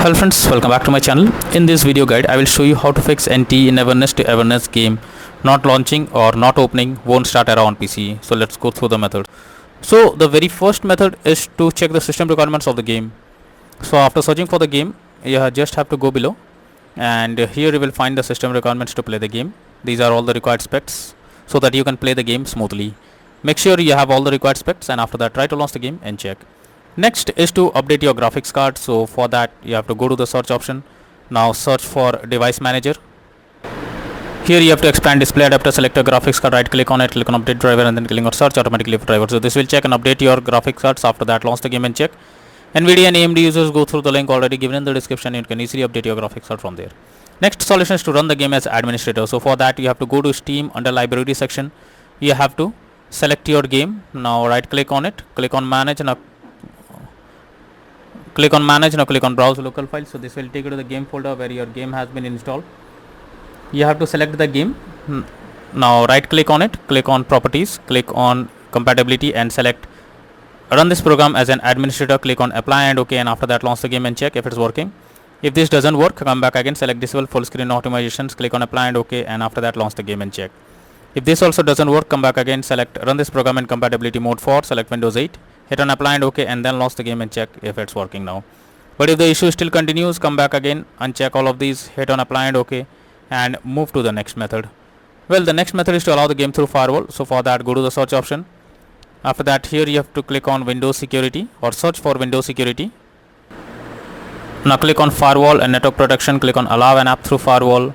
Hello friends, welcome back to my channel. In this video guide, I will show you how to fix NTE in Everness to Everness game not launching or not opening, won't start error on PC. So let's go through the method. So the very first method is to check the system requirements of the game. So after searching for the game, you just have to go below and here you will find the system requirements to play the game. These are all the required specs so that you can play the game smoothly. Make sure you have all the required specs and after that try to launch the game and check. Next is to update your graphics card. So for that you have to go to the search option. Now search for device manager. Here you have to expand display adapter, select a graphics card, right click on it, click on update driver and then click on search automatically for driver. So this will check and update your graphics cards. After that launch the game and check. NVIDIA and AMD users go through the link already given in the description. You can easily update your graphics card from there. Next solution is to run the game as administrator. So for that you have to go to Steam under library section. You have to select your game. Now right click on it, click on manage and click on browse local files. So this will take you to the game folder where your game has been installed. You have to select the game. Now right click on it, click on properties, click on compatibility and select run this program as an administrator. Click on apply and OK, and after that launch the game and check if it's working. If this doesn't work, come back again, select disable full screen optimizations, click on apply and OK, and after that launch the game and check. If this also doesn't work, come back again, select run this program in compatibility mode 4, select Windows 8, hit on apply and OK, and then launch the game and check if it's working now. But if the issue still continues, come back again, uncheck all of these, hit on apply and OK, and move to the next method. Well, the next method is to allow the game through firewall. So for that, go to the search option. After that, here you have to click on Windows Security or search for Windows Security. Now click on firewall and network protection, click on allow an app through firewall.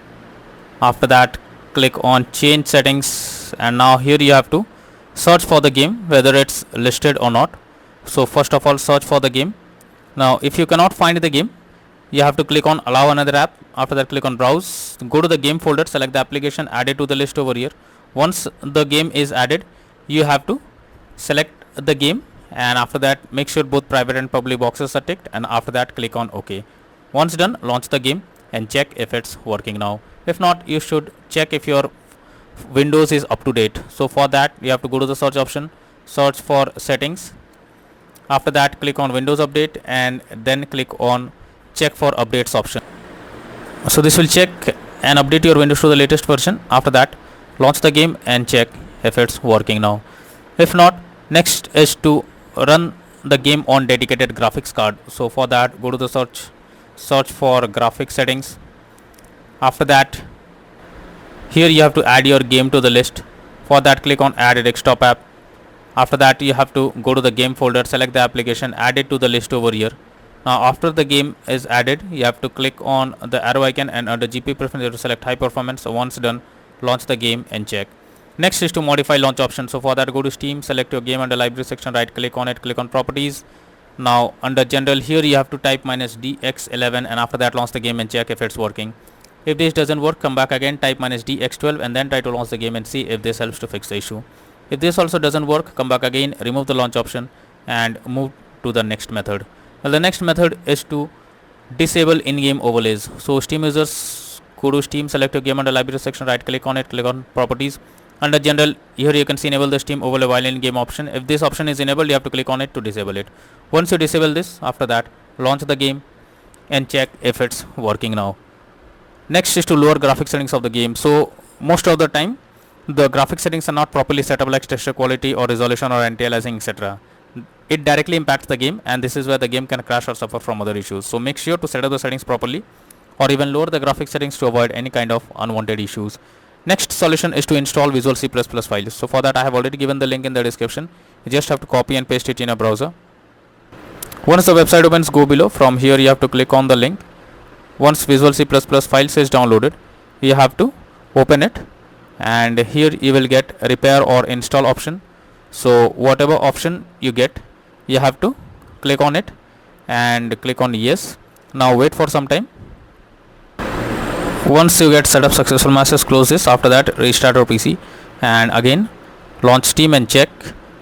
After that, click on change settings, and now here you have to search for the game whether it's listed or not. So first of all search for the game. Now if you cannot find the game, you have to click on allow another app. After that click on browse, go to the game folder, select the application, add it to the list over here. Once the game is added, you have to select the game and after that make sure both private and public boxes are ticked, and after that click on OK. Once done, launch the game and check if it's working now. If not, you should check if your Windows is up to date. So for that you have to go to the search option, search for settings. After that click on Windows Update and then click on check for updates option. So this will check and update your Windows to the latest version. After that launch the game and check if it's working now. If not, next is to run the game on dedicated graphics card. So for that go to the search for graphics settings. After that here you have to add your game to the list. For that click on add a desktop app. After that you have to go to the game folder, select the application, add it to the list over here. Now after the game is added, you have to click on the arrow icon and under GPU preference you have to select high performance. So once done, launch the game and check. Next is to modify launch option. So for that go to Steam, select your game under library section, right click on it, click on properties. Now under general here you have to type -DX11 and after that launch the game and check if it's working. If this doesn't work, come back again, type -DX12 and then try to launch the game and see if this helps to fix the issue. If this also doesn't work, come back again, remove the launch option and move to the next method. Well, the next method is to disable in-game overlays. So Steam users go to Steam, select your game under library section, right click on it, click on properties. Under general here you can see enable the Steam overlay while in-game option. If this option is enabled, you have to click on it to disable it. Once you disable this, after that launch the game and check if it's working now. Next is to lower graphics settings of the game. So most of the time the graphics settings are not properly set up, like texture quality or resolution or anti-aliasing, etc. It directly impacts the game and this is where the game can crash or suffer from other issues. So make sure to set up the settings properly or even lower the graphics settings to avoid any kind of unwanted issues. Next solution is to install Visual C++ files. So for that I have already given the link in the description. You just have to copy and paste it in a browser. Once the website opens, go below. From here you have to click on the link. Once Visual C++ files is downloaded, you have to open it and here you will get repair or install option. So whatever option you get, you have to click on it and click on yes. Now wait for some time. Once you get set up successful message, close this. After that restart your PC and again launch Steam and check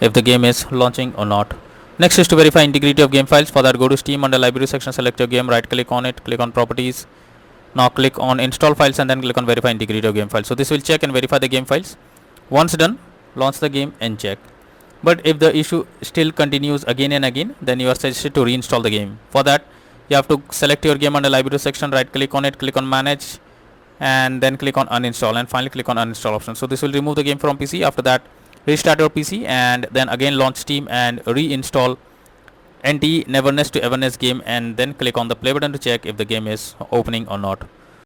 if the game is launching or not. Next is to verify integrity of game files. For that go to Steam under library section, select your game, right click on it, click on properties. Now click on install files and then click on verify integrity of game files. So this will check and verify the game files. Once done, launch the game and check. But if the issue still continues again and again, then you are suggested to reinstall the game. For that you have to select your game under library section, right click on it, click on manage, and then click on uninstall, and finally click on uninstall option. So this will remove the game from PC. After that, restart your PC and then again launch Steam and reinstall NTE Neverness to Everness game, and then click on the play button to check if the game is opening or not.